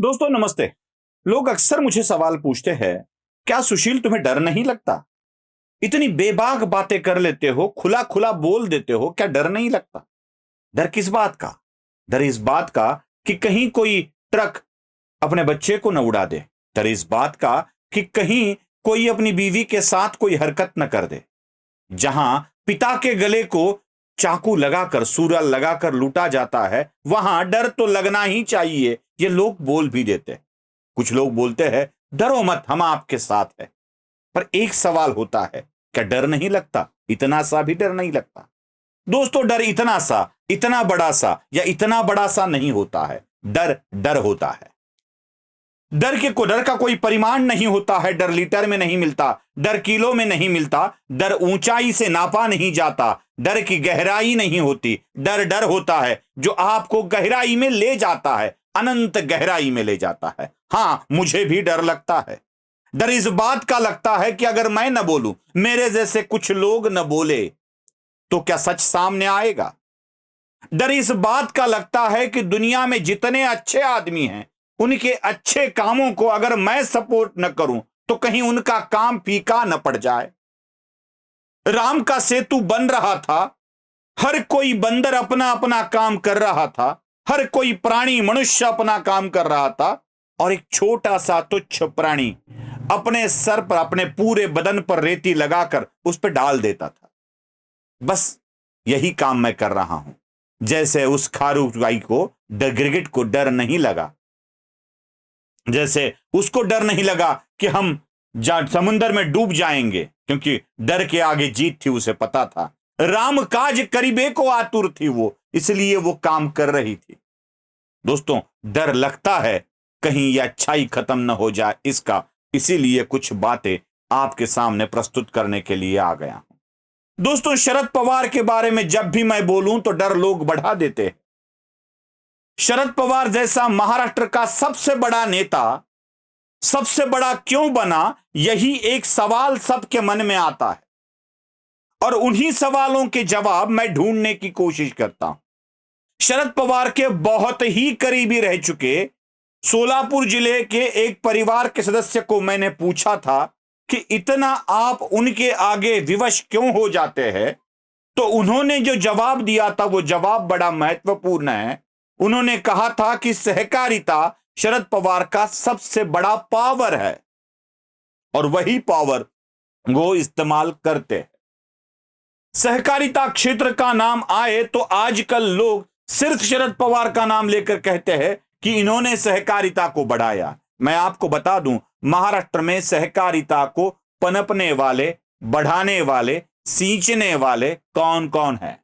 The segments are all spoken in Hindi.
दोस्तों नमस्ते। लोग अक्सर मुझे सवाल पूछते हैं, क्या सुशील तुम्हें डर नहीं लगता? इतनी बेबाक बातें कर लेते हो, खुला खुला बोल देते हो, क्या डर नहीं लगता? डर किस बात का? डर इस बात का कि कहीं कोई ट्रक अपने बच्चे को न उड़ा दे। डर इस बात का कि कहीं कोई अपनी बीवी के साथ कोई हरकत न कर दे। जहां पिता के गले को चाकू लगाकर सूरा लगाकर लूटा जाता है, वहां डर तो लगना ही चाहिए। ये लोग बोल भी देते हैं। कुछ लोग बोलते हैं, डरो मत, हम आपके साथ हैं। पर एक सवाल होता है, क्या डर नहीं लगता? इतना सा भी डर नहीं लगता? दोस्तों, डर इतना सा, इतना बड़ा सा या इतना बड़ा सा नहीं होता है। डर डर होता है। डर का कोई परिमाण नहीं होता है। डर लीटर में नहीं मिलता, डर किलो में नहीं मिलता, डर ऊंचाई से नापा नहीं जाता, डर की गहराई नहीं होती। डर डर होता है जो आपको गहराई में ले जाता है, अनंत गहराई में ले जाता है। हां, मुझे भी डर लगता है। डर इस बात का लगता है कि अगर मैं न बोलूं, मेरे जैसे कुछ लोग न बोले, तो क्या सच सामने आएगा? डर इस बात का लगता है कि दुनिया में जितने अच्छे आदमी हैं, उनके अच्छे कामों को अगर मैं सपोर्ट न करूं, तो कहीं उनका काम फीका न पड़ जाए। राम का सेतु बन रहा था, हर कोई बंदर अपना अपना काम कर रहा था, हर कोई प्राणी मनुष्य अपना काम कर रहा था, और एक छोटा सा तुच्छ प्राणी अपने सर पर, अपने पूरे बदन पर रेती लगाकर उस पर डाल देता था। बस यही काम मैं कर रहा हूं। जैसे उस खारू भाई को, गिरगिट को डर नहीं लगा, जैसे उसको डर नहीं लगा कि हम समुंदर में डूब जाएंगे, क्योंकि डर के आगे जीत थी, उसे पता था। राम काज करीबे को आतुर थी वो, इसलिए वो काम कर रही थी। दोस्तों, डर लगता है कहीं यह अच्छाई खत्म न हो जाए इसका, इसीलिए कुछ बातें आपके सामने प्रस्तुत करने के लिए आ गया हूं। दोस्तों, शरद पवार के बारे में जब भी मैं बोलूं तो डर लोग बढ़ा देते हैं। शरद पवार जैसा महाराष्ट्र का सबसे बड़ा नेता सबसे बड़ा क्यों बना, यही एक सवाल सबके मन में आता है, और उन्हीं सवालों के जवाब मैं ढूंढने की कोशिश करता हूं। शरद पवार के बहुत ही करीबी रह चुके सोलापुर जिले के एक परिवार के सदस्य को मैंने पूछा था कि इतना आप उनके आगे विवश क्यों हो जाते हैं, तो उन्होंने जो जवाब दिया था वो जवाब बड़ा महत्वपूर्ण है। उन्होंने कहा था कि सहकारिता शरद पवार का सबसे बड़ा पावर है, और वही पावर वो इस्तेमाल करते हैं। सहकारिता क्षेत्र का नाम आए तो आजकल लोग सिर्फ शरद पवार का नाम लेकर कहते हैं कि इन्होंने सहकारिता को बढ़ाया। मैं आपको बता दूं, महाराष्ट्र में सहकारिता को पनपने वाले, बढ़ाने वाले, सींचने वाले कौन कौन है?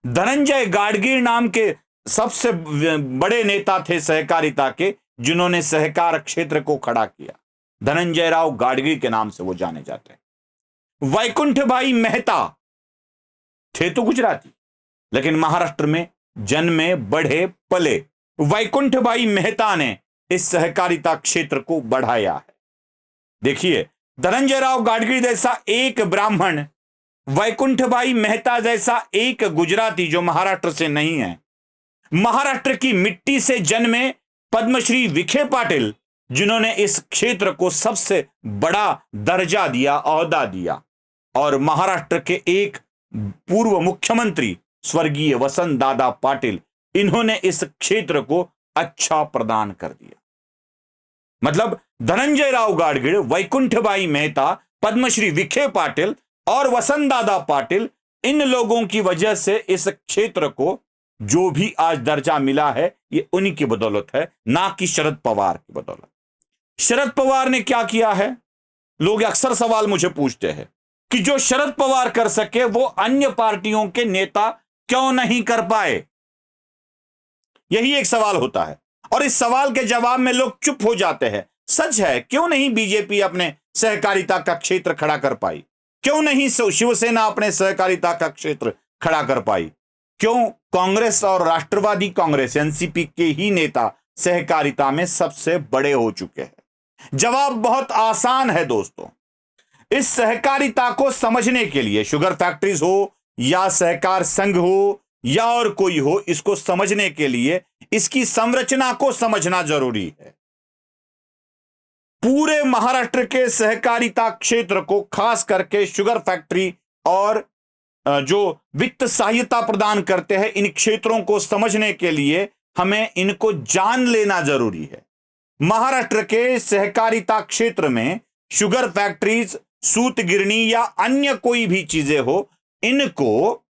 धनंजय गाडगीळ नाम के सबसे बड़े नेता थे सहकारिता के, जिन्होंने सहकार क्षेत्र को खड़ा किया। धनंजय राव गाडगीळ के नाम से वो जाने जाते हैं। वैकुंठ भाई मेहता थे तो गुजराती, लेकिन महाराष्ट्र में जन्मे बढ़े पले। वैकुंठ भाई मेहता ने इस सहकारिता क्षेत्र को बढ़ाया है। देखिए, धनंजय राव गाडगीळ जैसा एक ब्राह्मण, वैकुंठ भाई मेहता जैसा एक गुजराती जो महाराष्ट्र से नहीं है, महाराष्ट्र की मिट्टी से जन्मे पद्मश्री विखे पाटिल, जिन्होंने इस क्षेत्र को सबसे बड़ा दर्जा दिया, ओहदा दिया, और महाराष्ट्र के एक पूर्व मुख्यमंत्री स्वर्गीय वसंत दादा पाटिल, इन्होंने इस क्षेत्र को अच्छा प्रदान कर दिया। मतलब धनंजय राव गाडगीळ, वैकुंठ भाई मेहता, पद्मश्री विखे पाटिल और वसंत दादा पाटिल, इन लोगों की वजह से इस क्षेत्र को जो भी आज दर्जा मिला है, ये उन्हीं की बदौलत है, ना कि शरद पवार की बदौलत। शरद पवार ने क्या किया है? लोग अक्सर सवाल मुझे पूछते हैं कि जो शरद पवार कर सके वो अन्य पार्टियों के नेता क्यों नहीं कर पाए? यही एक सवाल होता है, और इस सवाल के जवाब में लोग चुप हो जाते हैं। सच है, क्यों नहीं बीजेपी अपने सहकारिता का क्षेत्र खड़ा कर पाई? क्यों नहीं शिवसेना अपने सहकारिता का क्षेत्र खड़ा कर पाई? क्यों कांग्रेस और राष्ट्रवादी कांग्रेस एनसीपी के ही नेता सहकारिता में सबसे बड़े हो चुके हैं? जवाब बहुत आसान है दोस्तों। इस सहकारिता को समझने के लिए, शुगर फैक्ट्रीज हो या सहकार संघ हो या और कोई हो, इसको समझने के लिए इसकी संरचना को समझना जरूरी है। पूरे महाराष्ट्र के सहकारिता क्षेत्र को, खास करके शुगर फैक्ट्री और जो वित्त सहायता प्रदान करते हैं, इन क्षेत्रों को समझने के लिए हमें इनको जान लेना जरूरी है। महाराष्ट्र के सहकारिता क्षेत्र में शुगर फैक्ट्रीज, सूत गिरनी या अन्य कोई भी चीजें हो, इनको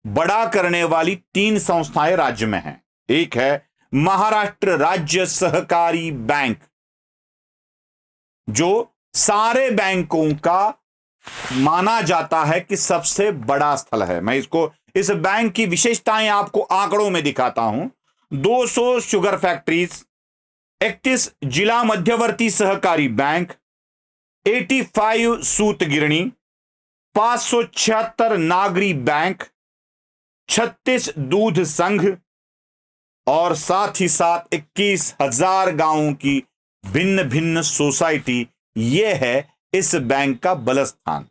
बड़ा करने वाली 3 संस्थाएं राज्य में हैं। एक है महाराष्ट्र राज्य सहकारी बैंक, जो सारे बैंकों का माना जाता है कि सबसे बड़ा स्थल है। मैं इस बैंक की विशेषताएं आपको आंकड़ों में दिखाता हूं। 200 शुगर फैक्ट्रीज, 31 जिला मध्यवर्ती सहकारी बैंक, 85 सूत गिरनी, 576 नागरी बैंक, 36 दूध संघ और साथ ही साथ 21,000 गांवों की भिन्न भिन्न सोसाइटी। यह है इस बैंक का बलस्थान।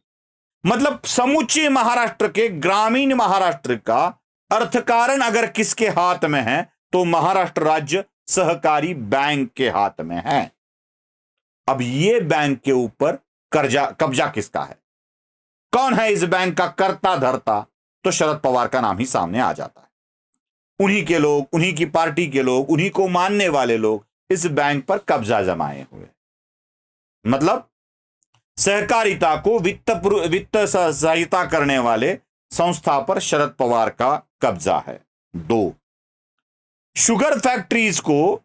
मतलब समूचे महाराष्ट्र के, ग्रामीण महाराष्ट्र का अर्थकारण अगर किसके हाथ में है तो महाराष्ट्र राज्य सहकारी बैंक के हाथ में है। अब यह बैंक के ऊपर कब्जा किसका है? कौन है इस बैंक का कर्ता धर्ता? तो शरद पवार का नाम ही सामने आ जाता है। उन्हीं के लोग, उन्हीं की पार्टी के लोग, उन्हीं को मानने वाले लोग इस बैंक पर कब्जा जमाए हुए। मतलब सहकारिता को वित्त सहायता करने वाले संस्था पर शरद पवार का कब्जा है। 2, शुगर फैक्ट्रीज को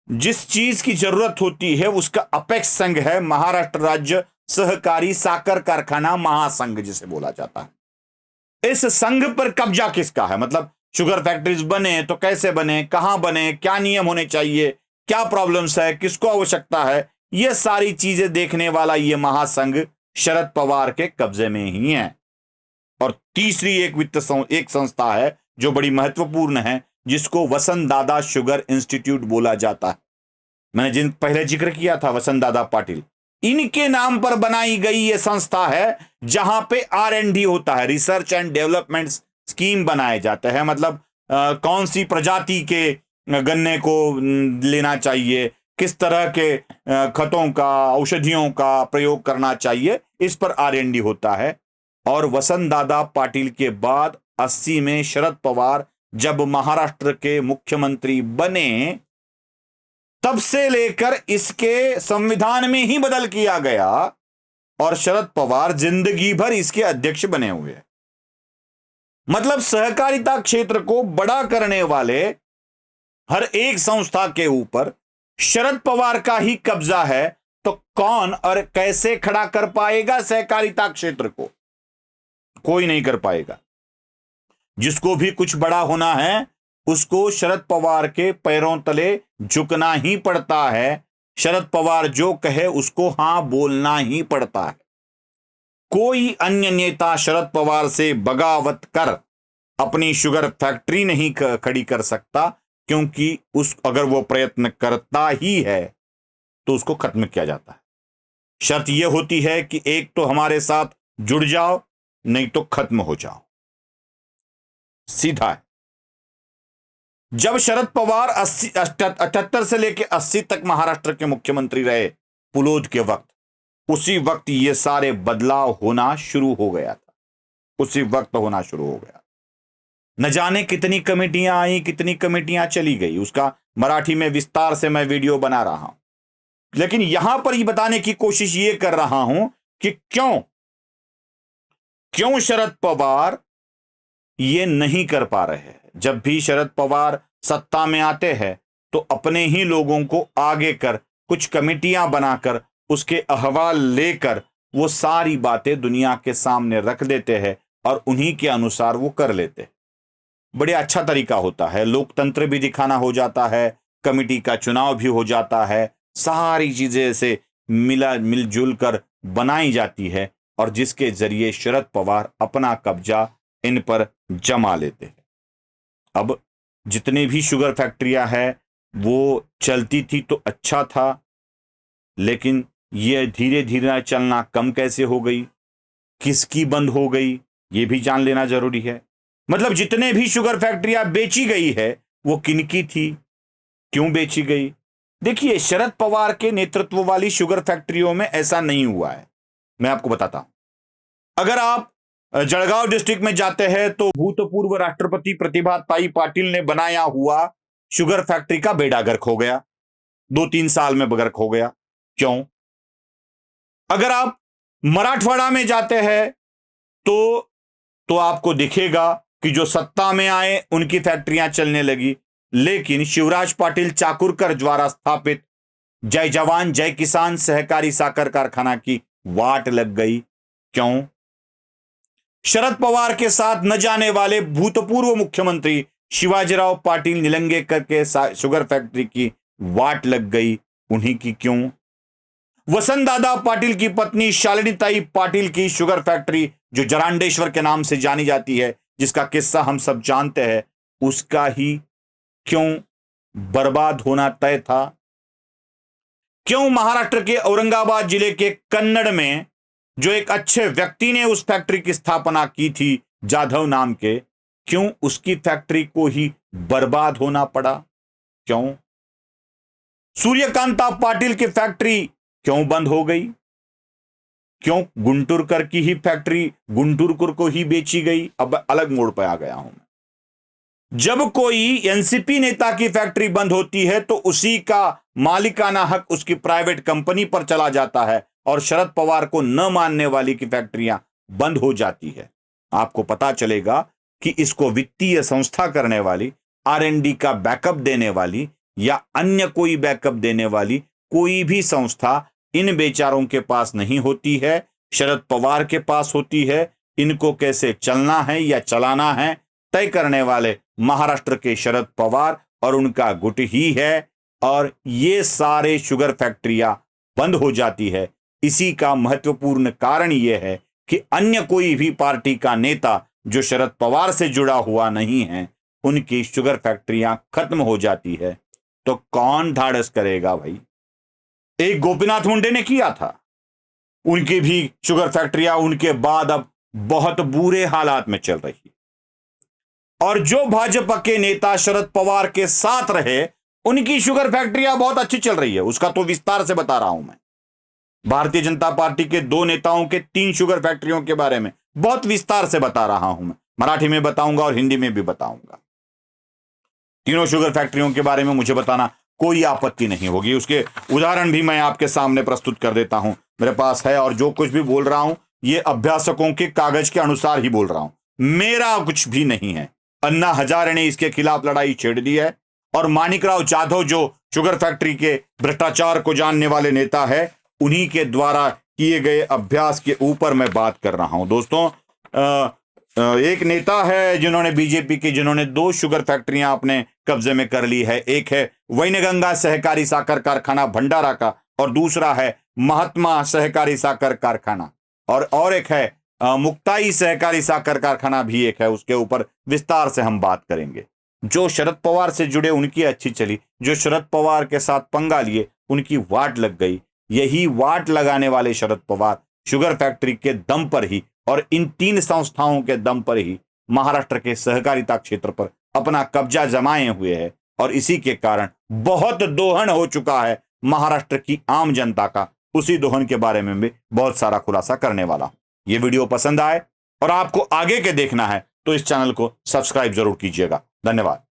जिस चीज की जरूरत होती है उसका अपेक्स संघ है महाराष्ट्र राज्य सहकारी साकर कारखाना महासंघ, जिसे बोला जाता है। इस संघ पर कब्जा किसका है? मतलब शुगर फैक्ट्रीज बने तो कैसे बने, कहां बने, क्या नियम होने चाहिए, क्या प्रॉब्लम्स है, किसको आवश्यकता है, यह सारी चीजें देखने वाला यह महासंघ शरद पवार के कब्जे में ही है। और तीसरी एक संस्था है जो बड़ी महत्वपूर्ण है, जिसको वसंत दादा शुगर इंस्टीट्यूट बोला जाता है। मैंने पहले जिक्र किया था, वसंत दादा पाटिल, इनके नाम पर बनाई गई यह संस्था है जहां पे R&D होता है, रिसर्च एंड डेवलपमेंट स्कीम बनाए जाते हैं। मतलब कौन सी प्रजाति के गन्ने को लेना चाहिए, किस तरह के खतों का, औषधियों का प्रयोग करना चाहिए, इस पर R&D होता है। और वसंत दादा पाटिल के बाद 80 में शरद पवार जब महाराष्ट्र के मुख्यमंत्री बने, तब से लेकर इसके संविधान में ही बदल किया गया और शरद पवार जिंदगी भर इसके अध्यक्ष बने हुए। मतलब सहकारिता क्षेत्र को बड़ा करने वाले हर एक संस्था के ऊपर शरद पवार का ही कब्जा है। तो कौन और कैसे खड़ा कर पाएगा सहकारिता क्षेत्र को? कोई नहीं कर पाएगा। जिसको भी कुछ बड़ा होना है उसको शरद पवार के पैरों तले झुकना ही पड़ता है। शरद पवार जो कहे उसको हां बोलना ही पड़ता है। कोई अन्य नेता शरद पवार से बगावत कर अपनी शुगर फैक्ट्री नहीं खड़ी कर सकता, क्योंकि अगर वो प्रयत्न करता ही है तो उसको खत्म किया जाता है। शर्त यह होती है कि एक तो हमारे साथ जुड़ जाओ, नहीं तो खत्म हो जाओ। सीधा है। जब शरद पवार 78 से लेकर 80 तक महाराष्ट्र के मुख्यमंत्री रहे, पुलोद के वक्त, उसी वक्त ये सारे बदलाव होना शुरू हो गया था। उसी वक्त होना शुरू हो गया। न जाने कितनी कमेटियां आई, कितनी कमेटियां चली गई, उसका मराठी में विस्तार से मैं वीडियो बना रहा हूं। लेकिन यहां पर ही बताने की कोशिश ये कर रहा हूं कि क्यों शरद पवार ये नहीं कर पा रहे हैं। जब भी शरद पवार सत्ता में आते हैं तो अपने ही लोगों को आगे कर कुछ कमेटियां बनाकर उसके अहवाल लेकर वो सारी बातें दुनिया के सामने रख देते हैं और उन्हीं के अनुसार वो कर लेते हैं। बड़े अच्छा तरीका होता है, लोकतंत्र भी दिखाना हो जाता है, कमेटी का चुनाव भी हो जाता है, सारी चीजें से मिलजुल कर बनाई जाती है और जिसके जरिए शरद पवार अपना कब्जा इन पर जमा लेते हैं। अब जितने भी शुगर फैक्ट्रियां हैं वो चलती थी तो अच्छा था, लेकिन ये धीरे धीरे चलना कम कैसे हो गई, किसकी बंद हो गई, ये भी जान लेना जरूरी है। मतलब जितने भी शुगर फैक्ट्रियां बेची गई है वो किनकी थी, क्यों बेची गई, देखिए, शरद पवार के नेतृत्व वाली शुगर फैक्ट्रियों में ऐसा नहीं हुआ है। मैं आपको बताता हूं। अगर आप जळगांव डिस्ट्रिक्ट में जाते हैं तो भूतपूर्व राष्ट्रपति प्रतिभा ताई पाटिल ने बनाया हुआ शुगर फैक्ट्री का बेड़ा गर्क हो गया, 2-3 साल में गर्क हो गया। क्यों? अगर आप मराठवाड़ा में जाते हैं तो आपको दिखेगा कि जो सत्ता में आए उनकी फैक्ट्रियां चलने लगी, लेकिन शिवराज पाटिल चाकुरकर द्वारा स्थापित जय जवान जय किसान सहकारी साकर कारखाना की वाट लग गई। क्यों? शरद पवार के साथ न जाने वाले भूतपूर्व मुख्यमंत्री शिवाजीराव पाटिल निलंगेकर के शुगर फैक्ट्री की वाट लग गई। उन्हीं की क्यों? वसंतदादा पाटिल की पत्नी शालिनीताई पाटिल की शुगर फैक्ट्री जो जरांडेश्वर के नाम से जानी जाती है, जिसका किस्सा हम सब जानते हैं, उसका ही क्यों बर्बाद होना तय था? क्यों महाराष्ट्र के औरंगाबाद जिले के कन्नड़ में जो एक अच्छे व्यक्ति ने उस फैक्ट्री की स्थापना की थी, जाधव नाम के, क्यों उसकी फैक्ट्री को ही बर्बाद होना पड़ा? क्यों? सूर्यकांता पाटिल की फैक्ट्री क्यों बंद हो गई? क्यों गुंटूरकर की ही फैक्ट्री गुंटूरकर को ही बेची गई? अब अलग मोड़ पर आ गया हूं मैं। जब कोई एनसीपी नेता की फैक्ट्री बंद होती है तो उसी का मालिकाना हक उसकी प्राइवेट कंपनी पर चला जाता है और शरद पवार को न मानने वाली की फैक्ट्रियां बंद हो जाती है। आपको पता चलेगा कि इसको वित्तीय संस्था करने वाली, R&D का बैकअप देने वाली या अन्य कोई बैकअप देने वाली कोई भी संस्था इन बेचारों के पास नहीं होती है, शरद पवार के पास होती है। इनको कैसे चलना है या चलाना है तय करने वाले महाराष्ट्र के शरद पवार और उनका गुट ही है, और ये सारे शुगर फैक्ट्रियां बंद हो जाती है। इसी का महत्वपूर्ण कारण यह है कि अन्य कोई भी पार्टी का नेता जो शरद पवार से जुड़ा हुआ नहीं है, उनकी शुगर फैक्ट्रियां खत्म हो जाती है। तो कौन धाड़स करेगा भाई? एक गोपीनाथ मुंडे ने किया था, उनकी भी शुगर फैक्ट्रियां उनके बाद अब बहुत बुरे हालात में चल रही। और जो भाजपा के नेता शरद पवार के साथ रहे, उनकी शुगर फैक्ट्रियां बहुत अच्छी चल रही है। उसका तो विस्तार से बता रहा हूं मैं। भारतीय जनता पार्टी के 2 नेताओं के 3 शुगर फैक्ट्रियों के बारे में बहुत विस्तार से बता रहा हूं मैं। मराठी में बताऊंगा और हिंदी में भी बताऊंगा। तीनों शुगर फैक्ट्रियों के बारे में मुझे बताना कोई आपत्ति नहीं होगी। उसके उदाहरण भी मैं आपके सामने प्रस्तुत कर देता हूं, मेरे पास है। और जो कुछ भी बोल रहा हूं ये अभ्यासकों के कागज के अनुसार ही बोल रहा हूं, मेरा कुछ भी नहीं है। अन्ना हजारे ने इसके खिलाफ लड़ाई छेड़ दी है और माणिकराव जाधव जो शुगर फैक्ट्री के भ्रष्टाचार को जानने वाले नेता है, उन्हीं के द्वारा किए गए अभ्यास के ऊपर मैं बात कर रहा हूं। दोस्तों, एक नेता है जिन्होंने बीजेपी की, जिन्होंने 2 शुगर फैक्ट्रियां अपने कब्जे में कर ली है। एक है वैनगंगा सहकारी साकर कारखाना भंडारा का, और दूसरा है महात्मा सहकारी साकर कारखाना, और एक है मुक्ताई सहकारी साकर कारखाना भी एक है। उसके ऊपर विस्तार से हम बात करेंगे। जो शरद पवार से जुड़े उनकी अच्छी चली, जो शरद पवार के साथ पंगा लिए उनकी वाट लग गई। यही वाट लगाने वाले शरद पवार शुगर फैक्ट्री के दम पर ही और इन 3 संस्थाओं के दम पर ही महाराष्ट्र के सहकारिता क्षेत्र पर अपना कब्जा जमाए हुए है, और इसी के कारण बहुत दोहन हो चुका है महाराष्ट्र की आम जनता का। उसी दोहन के बारे में भी बहुत सारा खुलासा करने वाला हूं। ये वीडियो पसंद आए और आपको आगे के देखना है तो इस चैनल को सब्सक्राइब जरूर कीजिएगा। धन्यवाद।